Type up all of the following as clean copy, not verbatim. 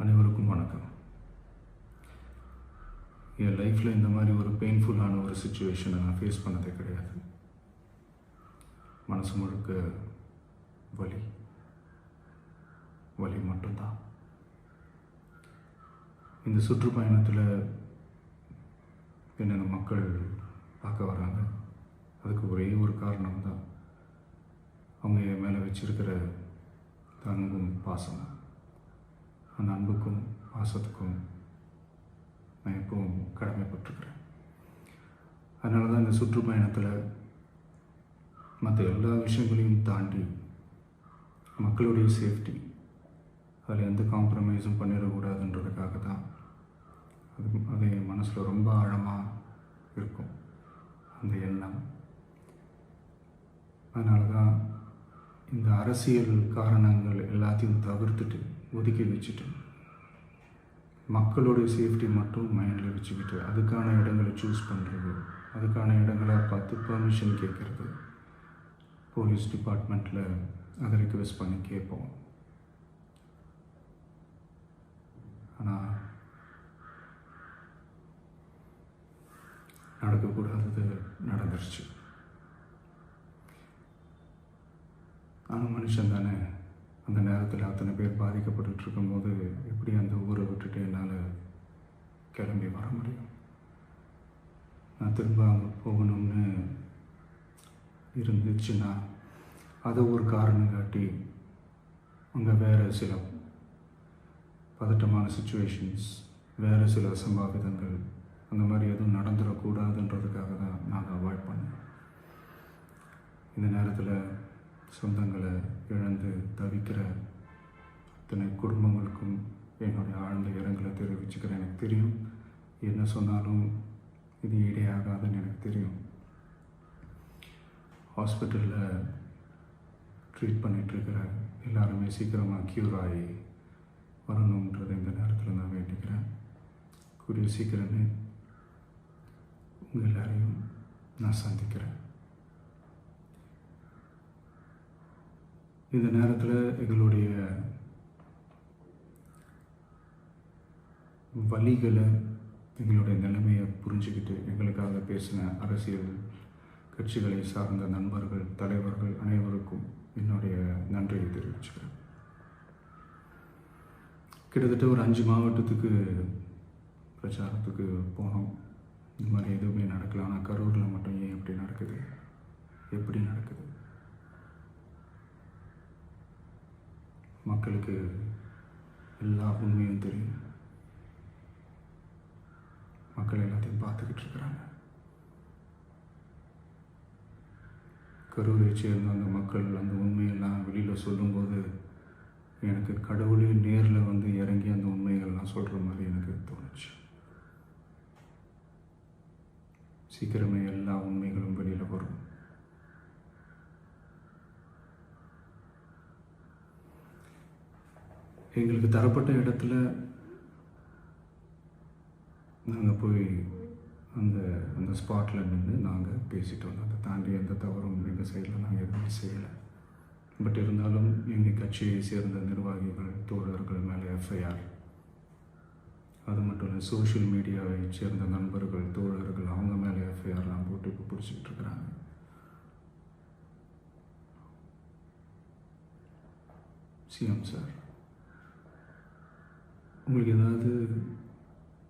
அனைவருக்கும் வணக்கம். என் லைஃப்பில் இந்த மாதிரி ஒரு பெயின்ஃபுல்லான ஒரு சுச்சுவேஷனை நான் ஃபேஸ் பண்ணதே கிடையாது. மனசு முழுக்க வலி வலி மட்டும்தான். இந்த சுற்றுப்பயணத்தில் என்னென்ன மக்கள் பார்க்க வராங்க, அதுக்கு ஒரே ஒரு காரணம் தான், அவங்க என் மேலே வச்சிருக்கிற அன்பும் பாசம். அந்த அன்புக்கும் பாசத்துக்கும் நான் எப்பவும் கடமைப்பட்டிருக்கிறேன். அதனால தான் இந்த சுற்றுப்பயணத்தில் மற்ற எல்லா விஷயங்களையும் தாண்டி மக்களுடைய சேஃப்டி, அதில் எந்த காம்ப்ரமைஸும் பண்ணிடக்கூடாதுன்றதுக்காக தான் அது என் மனசில் ரொம்ப ஆழமாக இருக்கும் அந்த எண்ணம். அதனால தான் இந்த அரசியல் காரணங்கள் எல்லாத்தையும் தவிர்த்துட்டு ஒதுக்கி வச்சுட்டு மக்களுடைய சேஃப்டி மட்டும் மைண்டில் வச்சுக்கிட்டு அதுக்கான இடங்களை சூஸ் பண்ணுறது, அதுக்கான இடங்களை பார்த்து பர்மிஷன் கேட்குறது, போலீஸ் டிபார்ட்மெண்ட்டில் அதை ரிக்வெஸ்ட் பண்ணி கேட்போம். ஆனால் நடக்கக்கூடாதது நடந்துருச்சு. ஆனால் மனுஷன் தானே, அந்த நேரத்தில் அத்தனை பேர் பாதிக்கப்பட்டு இருக்கும்போது எப்படி அந்த ஊரை விட்டுட்டு என்னால் கிளம்பி வர முடியும்? நான் திரும்ப அங்கே போகணும்னு இருந்துச்சுன்னா அதை ஒரு காரணம் காட்டி அங்கே வேறு சில பதட்டமான சுச்சுவேஷன்ஸ், வேறு சில அசம்பாவிதங்கள் அந்த மாதிரி எதுவும் நடந்துடக்கூடாதுன்றதுக்காக தான் நான் அவாய்ட் பண்ணேன். இந்த நேரத்தில் சொந்தங்களை இழந்து தவிக்கிற அத்தனை குடும்பங்களுக்கும் என்னுடைய ஆழ்ந்த இரங்கலை தெரிவிச்சுக்கிறேன். எனக்கு தெரியும், என்ன சொன்னாலும் இது ஈடேயாகாதுன்னு எனக்கு தெரியும். ஹாஸ்பிட்டலில் ட்ரீட் பண்ணிகிட்ருக்கிற எல்லாருமே சீக்கிரமாக க்யூர் ஆகி வரணுன்றதை இந்த நேரத்தில் நான் வேண்டிக்கிறேன். கூடிய சீக்கிரமே உங்கள் எல்லாரையும் நான் சந்திக்கிறேன். இந்த நேரத்தில் எங்களுடைய வலிகளை, எங்களுடைய நிலைமையை புரிஞ்சுக்கிட்டு எங்களுக்காக பேசின அரசியல் கட்சிகளை சார்ந்த நண்பர்கள், தலைவர்கள் அனைவருக்கும் என்னுடைய நன்றியை தெரிவிச்சுக்கிறேன். கிட்டத்தட்ட ஒரு 5 மாவட்டத்துக்கு பிரச்சாரத்துக்கு போனோம். இந்த மாதிரி எதுவுமே நடக்கல. ஆனால் கரூரில் மட்டும் ஏன் எப்படி நடக்குது, எப்படி நடக்குது? மக்களுக்கு எல்லா உண்மையும் தெரியும். மக்கள் எல்லாத்தையும் பார்த்துக்கிட்டு இருக்கிறாங்க. கரூரை சேர்ந்த அந்த மக்கள் அந்த உண்மையெல்லாம் வெளியில் சொல்லும்போது எனக்கு கடவுளே நேரில் வந்து இறங்கி அந்த உண்மைகள்லாம் சொல்கிற மாதிரி எனக்கு தோணுச்சு. சீக்கிரமே எல்லா உண்மைகளும் வெளியில் வரும். எங்களுக்கு தரப்பட்ட இடத்துல நாங்கள் போய் அந்த ஸ்பாட்டில் நின்று நாங்கள் பேசிட்டு வந்தோம். அதை தாண்டி எந்த தவறும் எங்கள் சைடில் நாங்கள் எதுவுமே செய்யலை. பட் இருந்தாலும் எங்கள் கட்சியை சேர்ந்த நிர்வாகிகள், தோழர்கள் மேலே எஃப்ஐஆர், அது மட்டும் இல்லை சோஷியல் மீடியாவை சேர்ந்த நண்பர்கள், தோழர்கள் அவங்க மேலே எஃப்ஐஆர்லாம் போட்டு இப்போ பிடிச்சிக்கிட்டு இருக்கிறாங்க. சிஎம் சார், உங்களுக்கு ஏதாவது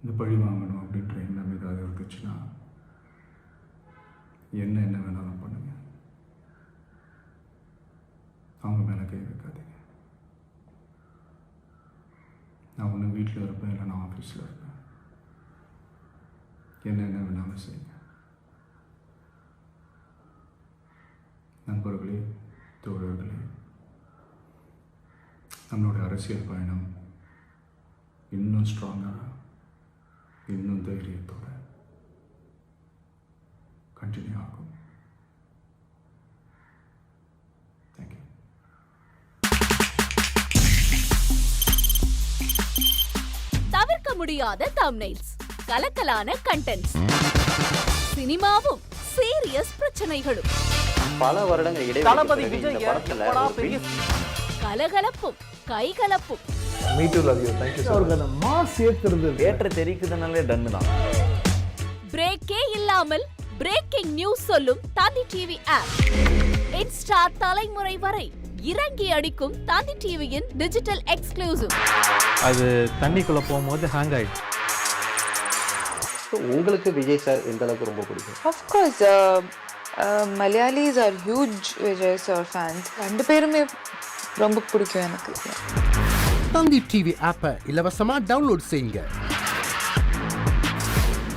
இந்த பழி வாங்கணும் அப்படின்ற எண்ணம் ஏதாவது இருந்துச்சுன்னா என்ன வேணாலும் பண்ணுங்க. அவங்க மேலே கை வைக்காதீங்க. நான் ஒன்று வீட்டில் இருப்பேன், இல்லை நான் ஆஃபீஸில் இருப்பேன். என்ன வேணாலும் செய்யுங்க. நண்பர்களே, தோழர்களே, நம்மளுடைய அரசியல் பயணம் இன்னும் ஸ்ட்ராங்காக, இன்னும் தைரியத்தோட கண்டினியூ ஆகும். தேங்க்யூ. தவிர்க்க முடியாத தம்ப்நெயில்ஸ், கலக்கலான கண்டென்ட்ஸ், சினிமாவும் சீரியஸ் பிரச்சனைகளும். பல வருடங்கள் இடைவெளி தளபதி Vijay கலகலப்பும் கைகலப்பும். Me too, love you. Thank you so much. அவருக்கு அந்த மாஸ் ஏத்துறது தியேட்டர் தெரிக்குதுனாலே டன்னு தான். பிரேக்கே இல்லாமல் பிரேக்கிங் நியூஸ் சொல்லும் தந்தி டிவி ஆப். இன்ஸ்டா தலைமுறை வரை இறங்கி அடிக்கும் தந்தி டிவியின் டிஜிட்டல் எக்ஸ்க்ளூசிவ். அது தண்ணிக்குள்ள போகும்போது ஹேங் ஆயிடுச்சு. உங்களுக்கு விஜய் சார் எந்த அளவுக்கு ரொம்ப பிடிக்கும்? Of course, Malayalis are huge Vijay sir fans. ரெண்டு பேருமே ரொம்ப பிடிக்கும் எனக்கு. தந்தி டிவி ஆப்பை இலவசமா டவுன்லோட் செய்யுங்க.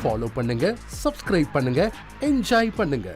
ஃபாலோ பண்ணுங்க, சப்ஸ்கிரைப் பண்ணுங்க, என்ஜாய் பண்ணுங்க.